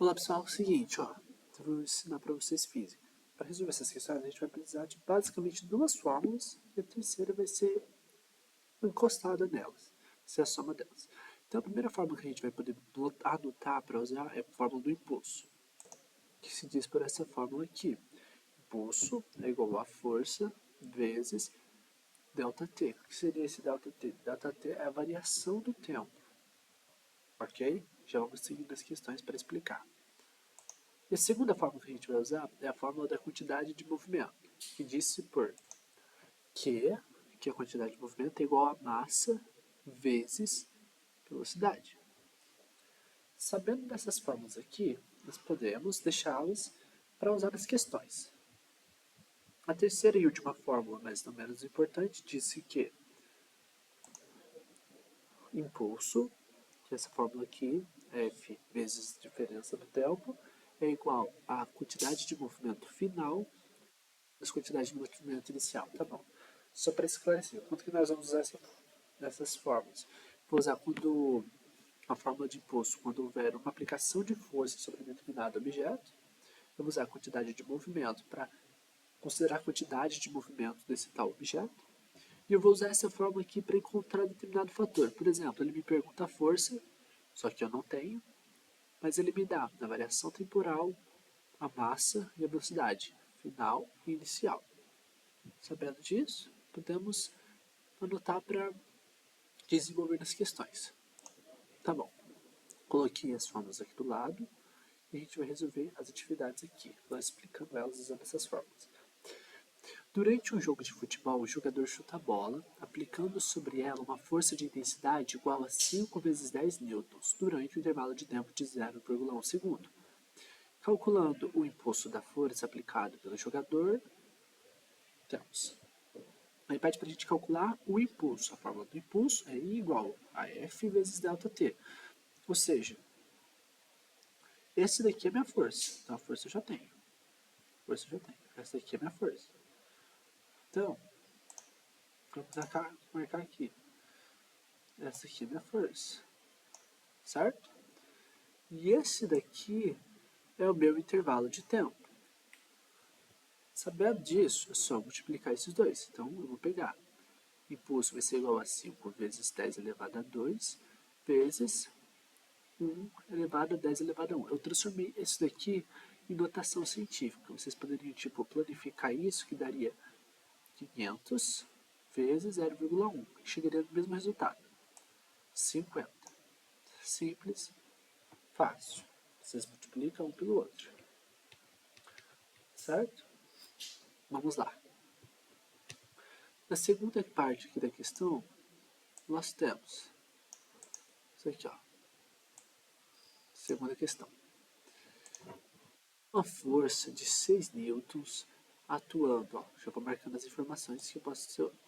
Olá pessoal, é o seguinte, eu vou ensinar para vocês física. Para resolver essas questões, a gente vai precisar de basicamente duas fórmulas e a terceira vai ser encostada nelas, vai ser a soma delas. Então a primeira fórmula que a gente vai poder anotar para usar é a fórmula do impulso, que se diz por essa fórmula aqui. Impulso é igual a força vezes ΔT. O que seria esse ΔT? ΔT é a variação do tempo, ok? Já vamos seguir nas questões para explicar. E a segunda fórmula que a gente vai usar é a fórmula da quantidade de movimento, que diz-se por Q, que a quantidade de movimento é igual a massa vezes velocidade. Sabendo dessas fórmulas aqui, nós podemos deixá-las para usar nas questões. A terceira e última fórmula, mas não menos importante, diz que impulso, que é essa fórmula aqui, F vezes diferença do tempo, é igual à quantidade de movimento final das quantidades de movimento inicial. Tá bom. Só para esclarecer, quanto que nós vamos usar essas fórmulas? Vou usar a fórmula de impulso quando houver uma aplicação de força sobre determinado objeto. Eu vou usar a quantidade de movimento para considerar a quantidade de movimento desse tal objeto. E eu vou usar essa fórmula aqui para encontrar determinado fator. Por exemplo, ele me pergunta a força, só que eu não tenho, mas ele me dá a variação temporal, a massa e a velocidade final e inicial. Sabendo disso, podemos anotar para desenvolver nas questões. Tá bom. Coloquei as fórmulas aqui do lado e a gente vai resolver as atividades aqui, nós explicando elas usando essas fórmulas. Durante um jogo de futebol, o jogador chuta a bola, aplicando sobre ela uma força de intensidade igual a 5 vezes 10 newtons, durante um intervalo de tempo de 0,1 segundo. Calculando o impulso da força aplicada pelo jogador, temos. Aí pede para a gente calcular o impulso. A fórmula do impulso é I igual a F vezes ΔT. Ou seja, esse daqui é minha força. Então a força eu já tenho. Essa daqui é minha força. Então, vamos marcar aqui. Essa aqui é minha força. Certo? E esse daqui é o meu intervalo de tempo. Sabendo disso, é só multiplicar esses dois. Então eu vou pegar. Impulso vai ser igual a 5 vezes 10 elevado a 2 vezes 1 elevado a 10 elevado a 1. Eu transformei isso daqui em notação científica. Vocês poderiam, planificar isso, que daria 500 vezes 0,1. Chegaria no mesmo resultado. 50. Simples, fácil. Vocês multiplicam um pelo outro. Certo? Vamos lá. Na segunda parte aqui da questão, nós temos isso aqui, Segunda questão. Uma força de 6 newtons atuando, já vou marcando as informações que eu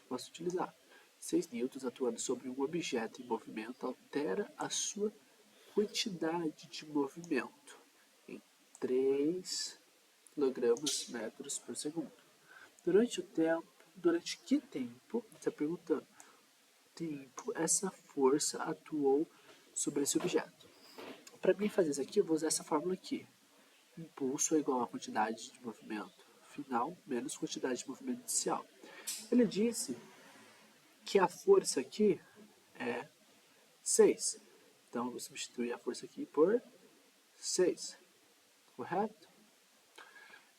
posso utilizar. 6 newtons atuando sobre um objeto em movimento altera a sua quantidade de movimento em 3 kg/metros por segundo. Durante que tempo, está perguntando, essa força atuou sobre esse objeto? Para mim fazer isso aqui, eu vou usar essa fórmula aqui. Impulso é igual a quantidade de movimento final menos quantidade de movimento inicial. Ele disse que a força aqui é 6. Então, eu vou substituir a força aqui por 6. Correto?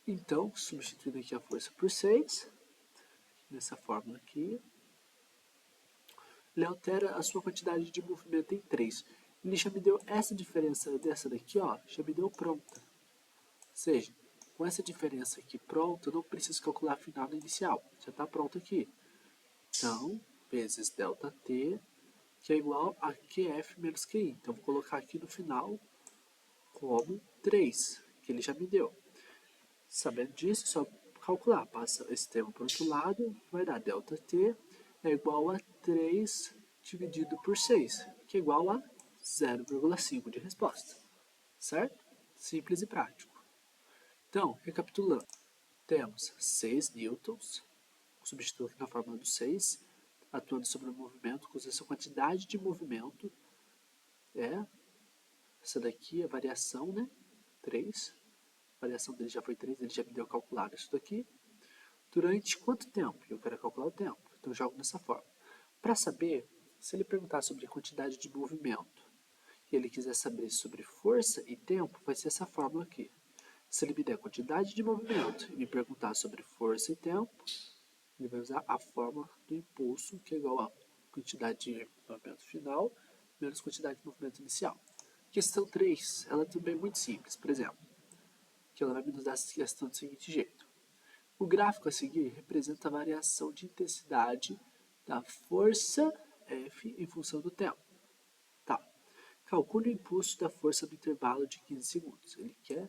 Então, substituindo aqui a força por 6, nessa fórmula aqui, ele altera a sua quantidade de movimento em 3. Ele já me deu essa diferença dessa daqui, já me deu pronta. Ou seja, com essa diferença aqui pronta, eu não preciso calcular a final da inicial. Já está pronto aqui. Então, vezes ΔT, que é igual a QF menos QI. Então, vou colocar aqui no final como 3, que ele já me deu. Sabendo disso, é só calcular. Passa esse termo para o outro lado, vai dar ΔT é igual a 3 dividido por 6, que é igual a 0,5 de resposta. Certo? Simples e prático. Então, recapitulando, temos 6 newtons, substituo aqui na fórmula do 6, atuando sobre o movimento, com essa quantidade de movimento, essa daqui é a variação, 3. A variação dele já foi 3, ele já me deu calculado isso daqui. Durante quanto tempo? Eu quero calcular o tempo, então eu jogo dessa forma. Para saber, se ele perguntar sobre a quantidade de movimento e ele quiser saber sobre força e tempo, vai ser essa fórmula aqui. Se ele me der a quantidade de movimento e me perguntar sobre força e tempo, ele vai usar a fórmula do impulso, que é igual a quantidade de movimento final menos quantidade de movimento inicial. Questão 3, ela também é muito simples, por exemplo, que ela vai me dar essa questão do seguinte jeito. O gráfico a seguir representa a variação de intensidade da força F em função do tempo. Tá. Calcule o impulso da força do intervalo de 15 segundos. Ele quer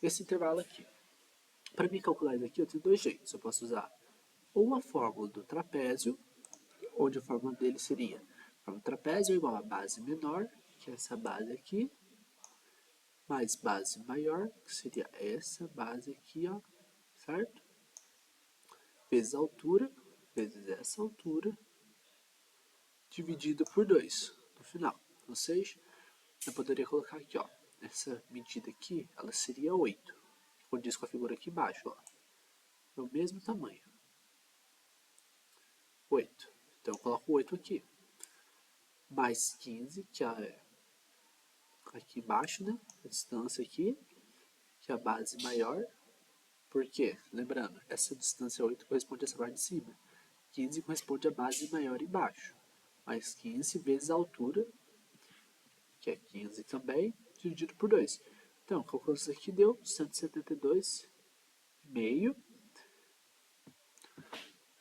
esse intervalo aqui. Para mim calcular isso aqui, eu tenho dois jeitos. Eu posso usar ou a fórmula do trapézio, onde a fórmula dele seria a fórmula do trapézio é igual a base menor, que é essa base aqui, mais base maior, que seria essa base aqui, ó, certo? Vezes a altura, vezes essa altura, dividido por 2 no final. Ou seja, eu poderia colocar aqui, ó, essa medida aqui, ela seria 8. Condiz com a figura aqui embaixo, ó. É o mesmo tamanho. 8. Então eu coloco 8 aqui. Mais 15, que é aqui embaixo, né? A distância aqui, que é a base maior. Por quê? Lembrando, essa distância 8 corresponde a essa parte de cima. 15 corresponde à base maior embaixo. Mais 15 vezes a altura, que é 15 também, dividido por 2. Então, calculando isso aqui, deu 172,5.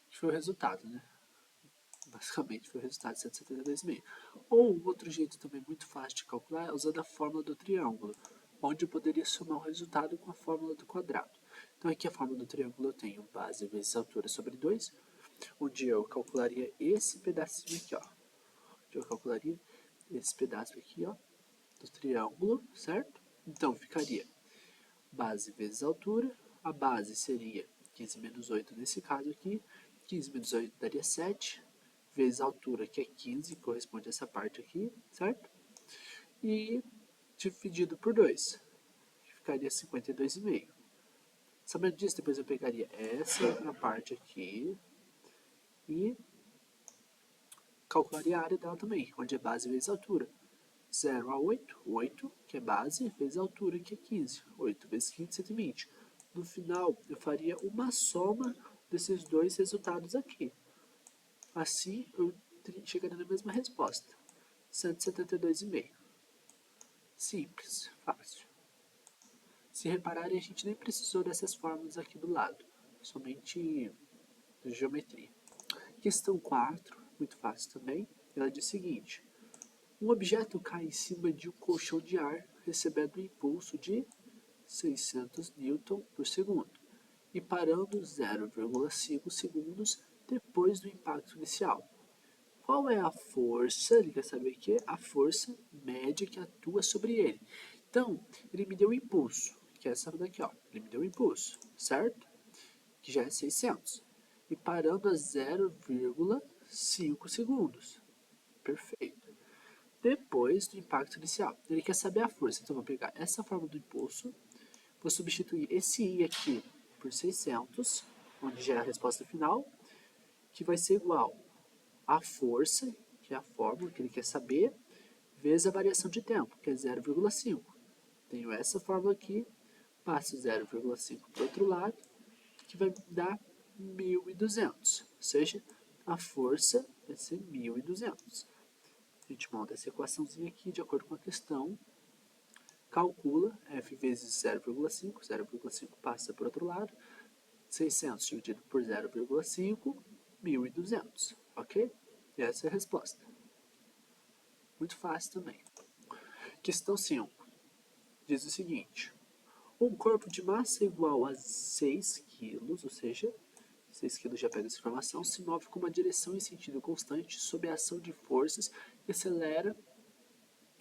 Que foi o resultado, né? Basicamente foi o resultado de 172,5. Ou outro jeito também muito fácil de calcular é usando a fórmula do triângulo, onde eu poderia somar o resultado com a fórmula do quadrado. Então aqui a fórmula do triângulo eu tenho base vezes altura sobre 2, onde eu calcularia esse pedacinho aqui, ó. Onde eu calcularia esse pedaço aqui, ó, do triângulo, certo? Então ficaria base vezes altura, a base seria 15 menos 8 nesse caso aqui, 15 menos 8 daria 7, vezes a altura, que é 15, corresponde a essa parte aqui, certo? E dividido por 2, que ficaria 52,5. Sabendo disso, depois eu pegaria essa parte aqui e calcularia a área dela também, onde é base vezes altura. 0 a 8, 8, que é base, vezes a altura, que é 15. 8 vezes 15, 120. No final, eu faria uma soma desses dois resultados aqui. Assim, eu chegaria na mesma resposta. 172,5. Simples, fácil. Se repararem, a gente nem precisou dessas fórmulas aqui do lado. Somente geometria. Questão 4, muito fácil também. Ela diz o seguinte. Um objeto cai em cima de um colchão de ar, recebendo um impulso de 600 N por segundo e parando 0,5 segundos depois do impacto inicial. Qual é a força? Ele quer saber que a força média que atua sobre ele. Então, ele me deu um impulso, que é essa daqui, ó. Ele me deu um impulso, certo? Que já é 600. E parando a 0,5 segundos. Perfeito. Depois do impacto inicial. Ele quer saber a força. Então, vou pegar essa forma do impulso, vou substituir esse I aqui por 600, onde já é a resposta final, que vai ser igual a força, que é a fórmula que ele quer saber, vezes a variação de tempo, que é 0,5. Tenho essa fórmula aqui, passo 0,5 para o outro lado, que vai me dar 1.200. Ou seja, a força vai ser 1.200. A gente monta essa equaçãozinha aqui de acordo com a questão, calcula F vezes 0,5, 0,5 passa para o outro lado, 600 dividido por 0,5, 1.200, ok? E essa é a resposta. Muito fácil também. Questão 5. Diz o seguinte. Um corpo de massa igual a 6 kg, ou seja, 6 kg já pega essa informação, se move com uma direção em sentido constante sob a ação de forças e acelera,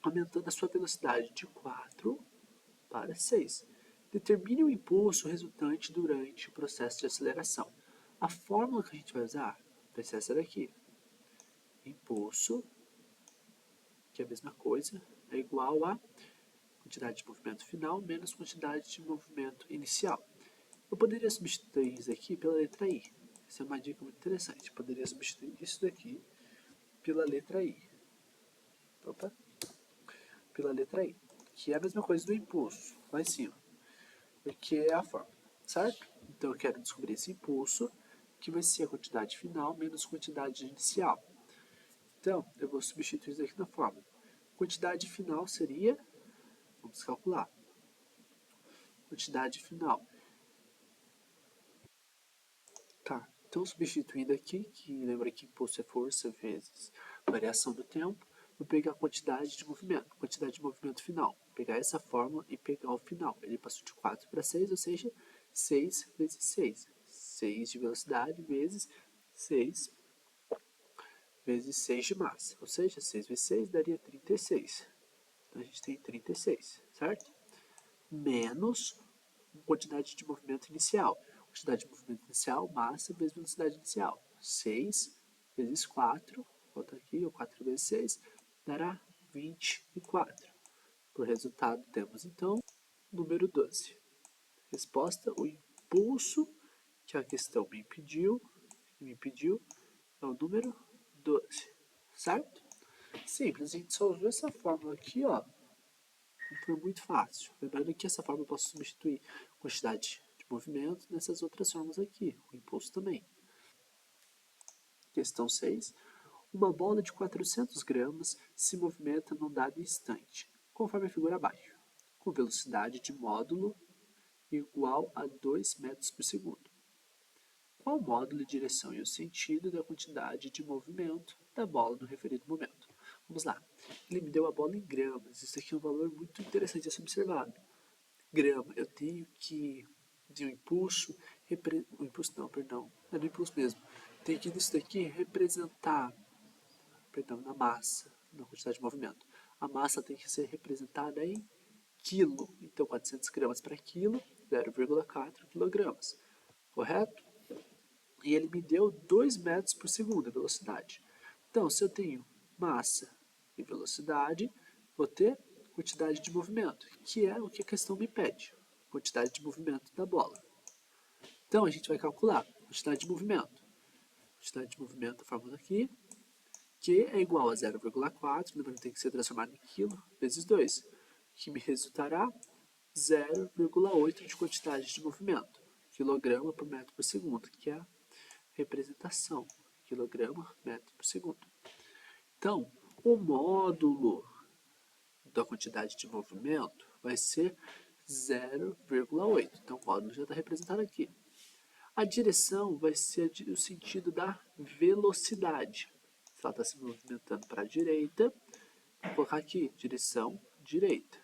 aumentando a sua velocidade de 4 para 6. Determine o impulso resultante durante o processo de aceleração. A fórmula que a gente vai usar vai ser essa daqui. Impulso, que é a mesma coisa, é igual a quantidade de movimento final menos quantidade de movimento inicial. Eu poderia substituir isso aqui pela letra I. Essa é uma dica muito interessante. Eu poderia substituir isso daqui pela letra I. Opa. Pela letra I. Que é a mesma coisa do impulso, lá em cima. Porque é a forma, certo? Então eu quero descobrir esse impulso, que vai ser a quantidade final menos quantidade inicial. Então, eu vou substituir isso aqui na fórmula. Quantidade final seria, vamos calcular, quantidade final. Tá, então substituindo aqui, que lembra que impulso é força vezes variação do tempo, vou pegar a quantidade de movimento final. Vou pegar essa fórmula e pegar o final. Ele passou de 4 para 6, ou seja, 6 vezes 6. 6 de velocidade vezes 6 vezes 6 de massa. Ou seja, 6 vezes 6 daria 36. Então a gente tem 36, certo? Menos quantidade de movimento inicial. Quantidade de movimento inicial, massa vezes velocidade inicial. 6 vezes 4, volta aqui, ou 4 vezes 6, dará 24. Por resultado, temos então número 12. Resposta, o impulso que a questão me impediu, é o número 12. Certo? Simples, a gente só usou essa fórmula aqui, ó. Foi muito fácil. Lembrando que essa forma eu posso substituir quantidade de movimento nessas outras formas aqui, o impulso também. Questão 6. Uma bola de 400 gramas se movimenta num dado instante, conforme a figura abaixo, com velocidade de módulo igual a 2 metros por segundo. Qual o módulo, direção e o sentido da quantidade de movimento da bola no referido momento? Vamos lá. Ele me deu a bola em gramas. Isso aqui é um valor muito interessante a ser observado. Grama, eu tenho que de um impulso, o impulso não, perdão, é do impulso mesmo. Tenho que nisso daqui representar, perdão, na massa, na quantidade de movimento. A massa tem que ser representada em quilo. Então 400 gramas para quilo, 0,4 quilogramas. Correto? E ele me deu 2 metros por segundo a velocidade. Então, se eu tenho massa e velocidade, vou ter quantidade de movimento, que é o que a questão me pede, quantidade de movimento da bola. Então, a gente vai calcular quantidade de movimento. Quantidade de movimento, a fórmula aqui, que é igual a 0,4, lembrando que tem que ser transformado em quilo, vezes 2, que me resultará 0,8 de quantidade de movimento, quilograma por metro por segundo, que é a representação, quilograma, metro por segundo. Então, o módulo da quantidade de movimento vai ser 0,8. Então, o módulo já está representado aqui. A direção vai ser o sentido da velocidade. Se ela está se movimentando para a direita, vou colocar aqui, direção direita.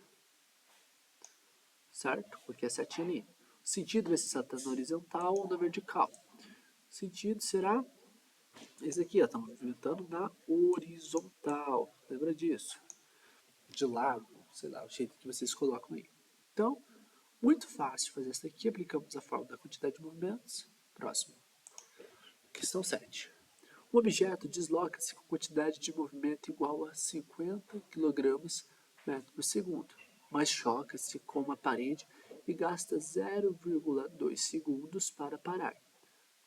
Certo? Porque é setinha ali. O sentido vai ser se ela está na horizontal ou na vertical. O sentido será esse aqui, está movimentando na horizontal. Lembra disso? De lado, sei lá, o jeito que vocês colocam aí. Então, muito fácil fazer isso aqui. Aplicamos a fórmula da quantidade de movimentos. Próximo. Questão 7. Um objeto desloca-se com quantidade de movimento igual a 50 kg metro por segundo, mas choca-se com uma parede e gasta 0,2 segundos para parar.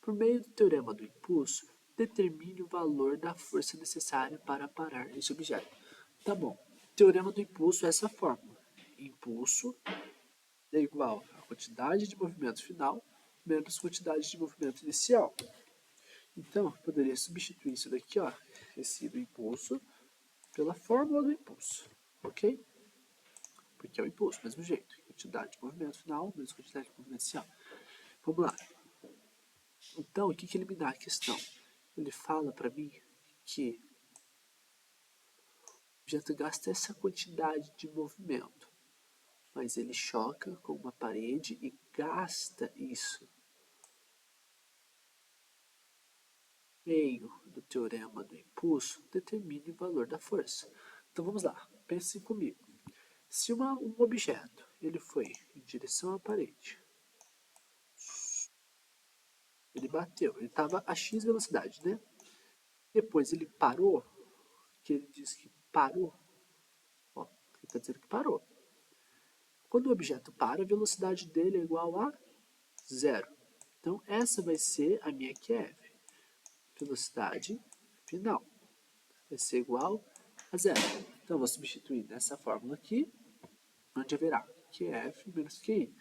Por meio do teorema do impulso, determine o valor da força necessária para parar esse objeto. Tá bom. Teorema do impulso é essa fórmula. Impulso é igual a quantidade de movimento final menos quantidade de movimento inicial. Então, eu poderia substituir isso daqui, ó, esse do impulso, pela fórmula do impulso, ok? Porque é o impulso, mesmo jeito. Quantidade de movimento final menos quantidade de movimento inicial. Vamos lá. Então, o que ele me dá a questão? Ele fala para mim que o objeto gasta essa quantidade de movimento, mas ele choca com uma parede e gasta isso. Meio do teorema do impulso, determine o valor da força. Então vamos lá, pensem comigo. Se um objeto ele foi em direção à parede, ele bateu, ele estava a x velocidade, né? Depois ele parou, que ele diz que parou, ó, ele está dizendo que parou. Quando o objeto para, a velocidade dele é igual a 0. Então, essa vai ser a minha QF. Velocidade final vai ser igual a 0. Então, eu vou substituir nessa fórmula aqui, onde haverá QF menos QI.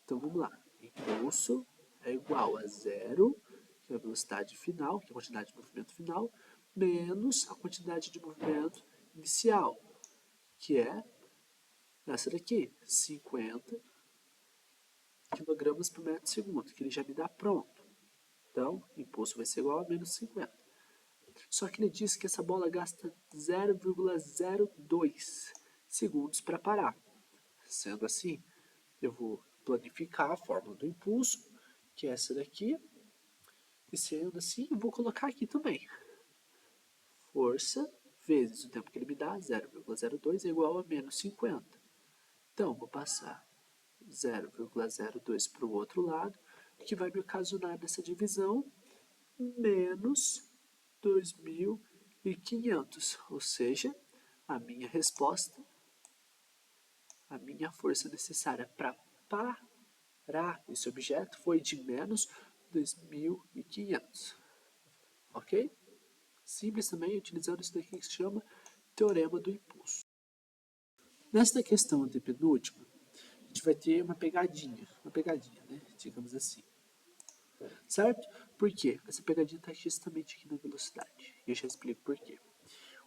Então, vamos lá. Impulso é igual a 0, que é a velocidade final, que é a quantidade de movimento final, menos a quantidade de movimento inicial, que é essa daqui, 50 kg por metro segundo, que ele já me dá pronto. Então, o impulso vai ser igual a menos 50. Só que ele diz que essa bola gasta 0,02 segundos para parar. Sendo assim, eu vou planificar a fórmula do impulso, que é essa daqui. E sendo assim, eu vou colocar aqui também. Força vezes o tempo que ele me dá, 0,02, é igual a menos 50. Então, vou passar 0,02 para o outro lado, que vai me ocasionar nessa divisão menos 2.500. Ou seja, a minha resposta, a minha força necessária para parar esse objeto foi de menos 2.500. Ok? Simples também, utilizando isso daqui que se chama teorema do impulso. Nesta questão antepenúltima, a gente vai ter uma pegadinha, né? Digamos assim. Certo? Por quê? Essa pegadinha está justamente aqui na velocidade. E eu já explico por quê.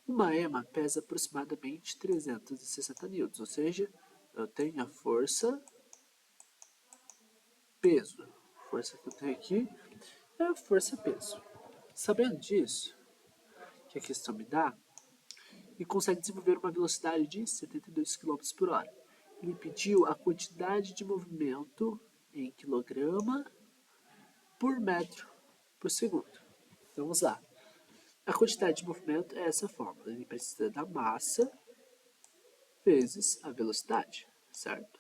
Uma EMA pesa aproximadamente 360 newtons, ou seja, eu tenho a força peso. A força que eu tenho aqui é a força peso. Sabendo disso, que a questão me dá, e consegue desenvolver uma velocidade de 72 km por hora. Ele pediu a quantidade de movimento em quilograma por metro por segundo. Então vamos lá. A quantidade de movimento é essa fórmula. Ele precisa da massa vezes a velocidade, certo?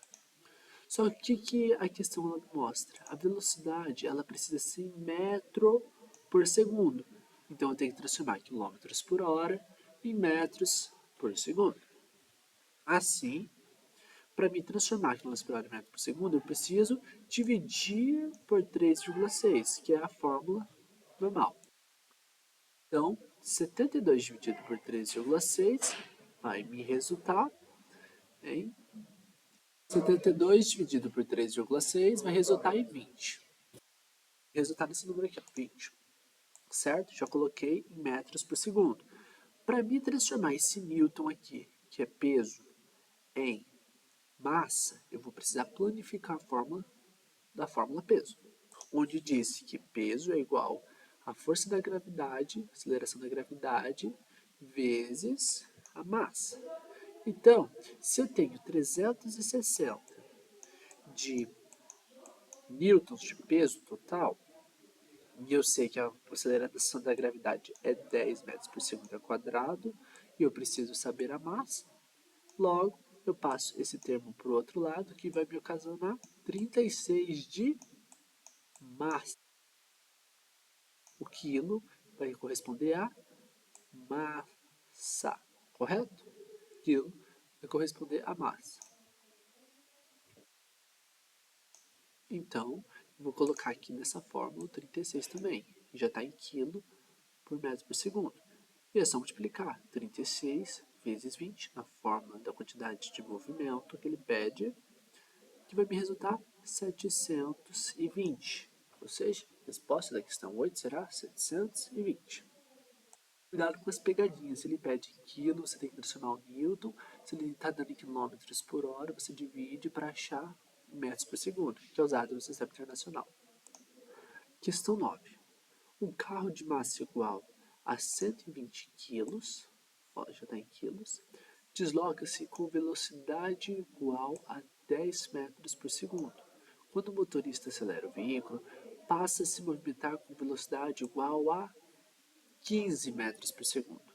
Só que o que a questão mostra? A velocidade ela precisa ser em metro por segundo. Então eu tenho que transformar quilômetros por hora em metros por segundo. Assim, para me transformar quilômetros por hora em metros por segundo, eu preciso dividir por 3,6, que é a fórmula normal. Então, 72 dividido por 3,6 vai me resultar em 72 dividido por 3,6 vai resultar em 20. Resultar nesse número aqui, 20. Certo? Já coloquei em metros por segundo. Para me transformar esse newton aqui, que é peso, em massa, eu vou precisar planificar a fórmula da fórmula peso, onde disse que peso é igual à força da gravidade, aceleração da gravidade, vezes a massa. Então, se eu tenho 360 de newtons de peso total, e eu sei que a aceleração da gravidade é 10 metros por segundo ao quadrado, e eu preciso saber a massa, logo eu passo esse termo para o outro lado, que vai me ocasionar 36 de massa. O quilo vai corresponder a massa, correto? Quilo vai corresponder a massa. Então, eu vou colocar aqui nessa fórmula 36 também. Já está em quilo por metro por segundo. E é só multiplicar 36 vezes 20 na fórmula da quantidade de movimento que ele pede, que vai me resultar 720. Ou seja, a resposta da questão 8 será 720. Cuidado com as pegadinhas. Se ele pede em quilo, você tem que adicionar o newton. Se ele está dando em quilômetros por hora, você divide para achar metros por segundo, que é usado no sistema internacional. Questão 9. Um carro de massa igual a 120 quilos, já está em quilos, desloca-se com velocidade igual a 10 metros por segundo. Quando o motorista acelera o veículo, passa a se movimentar com velocidade igual a 15 metros por segundo.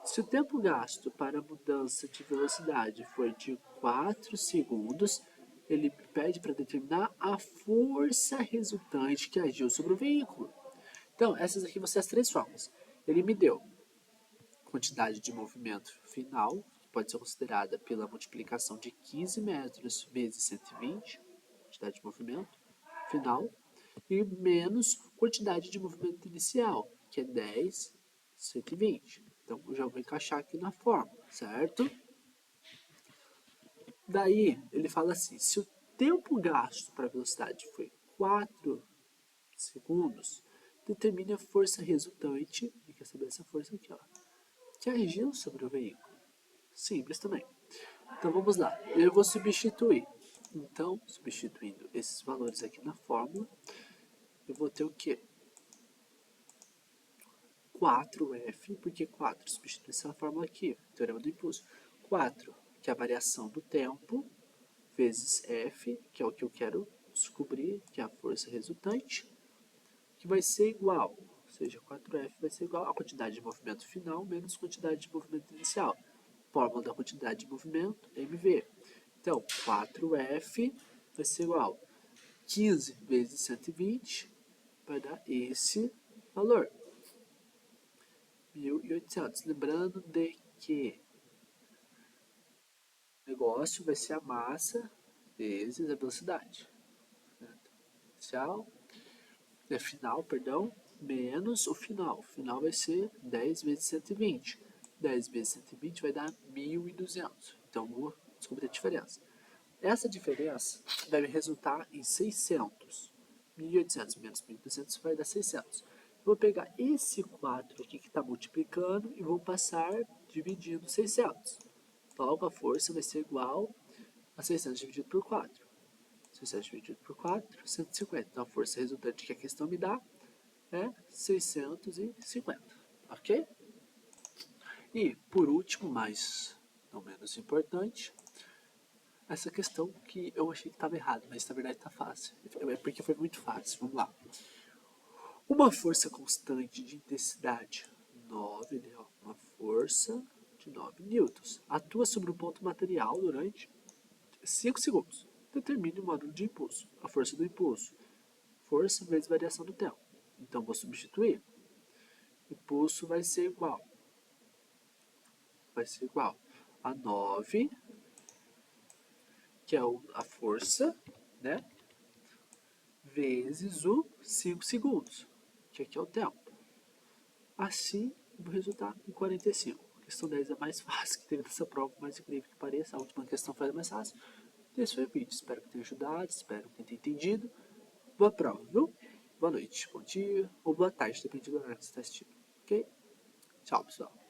Se o tempo gasto para a mudança de velocidade for de 4 segundos, ele pede para determinar a força resultante que agiu sobre o veículo. Então, essas aqui vão ser as três formas. Ele me deu quantidade de movimento final, pode ser considerada pela multiplicação de 15 metros vezes 120, quantidade de movimento final, e menos quantidade de movimento inicial, que é 10, 120. Então, eu já vou encaixar aqui na fórmula, certo? Daí, ele fala assim, se o tempo gasto para a velocidade foi 4 segundos, determine a força resultante, e quer saber essa força aqui, ó, que agiu sobre o veículo. Simples também. Então, vamos lá. Eu vou substituir. Então, substituindo esses valores aqui na fórmula, eu vou ter o quê? 4F, porque 4 substitui essa fórmula aqui, teorema do impulso. 4, que é a variação do tempo, vezes F, que é o que eu quero descobrir, que é a força resultante, que vai ser igual, ou seja, 4F vai ser igual à quantidade de movimento final menos quantidade de movimento inicial. Fórmula da quantidade de movimento, MV. Então, 4F vai ser igual a 15 vezes 120, vai dar esse valor. 1.800. Lembrando de que o negócio vai ser a massa vezes a velocidade. Inicial, final, perdão, menos o final. O final vai ser 10 vezes 120. 10 vezes 120 vai dar 1.200. Então, vou descobrir a diferença. Essa diferença deve resultar em 600. 1.800 menos 1.200 vai dar 600. Vou pegar esse 4 aqui que está multiplicando e vou passar dividindo 600. Logo, a força vai ser igual a 600 dividido por 4. 600 dividido por 4, 150. Então, a força resultante que a questão me dá é 650. Ok? E, por último, mas não menos importante, essa questão que eu achei que estava errado, mas na verdade está fácil. É porque foi muito fácil. Vamos lá. Uma força constante de intensidade 9, né, uma força de 9 newtons, atua sobre um ponto material durante 5 segundos. Determine o módulo de impulso, a força do impulso. Força vezes variação do tempo. Então, vou substituir. Impulso vai ser igual a 9, que é a força, né? Vezes o 5 segundos, que aqui é o tempo. Assim, o resultado em 45. A questão 10 é mais fácil que teve nessa prova, mais incrível que pareça. A última questão foi mais fácil. Esse foi o vídeo. Espero que tenha ajudado, espero que tenha entendido. Boa prova, viu? Boa noite, bom dia ou boa tarde, depende do horário que você está assistindo. Ok? Tchau, pessoal.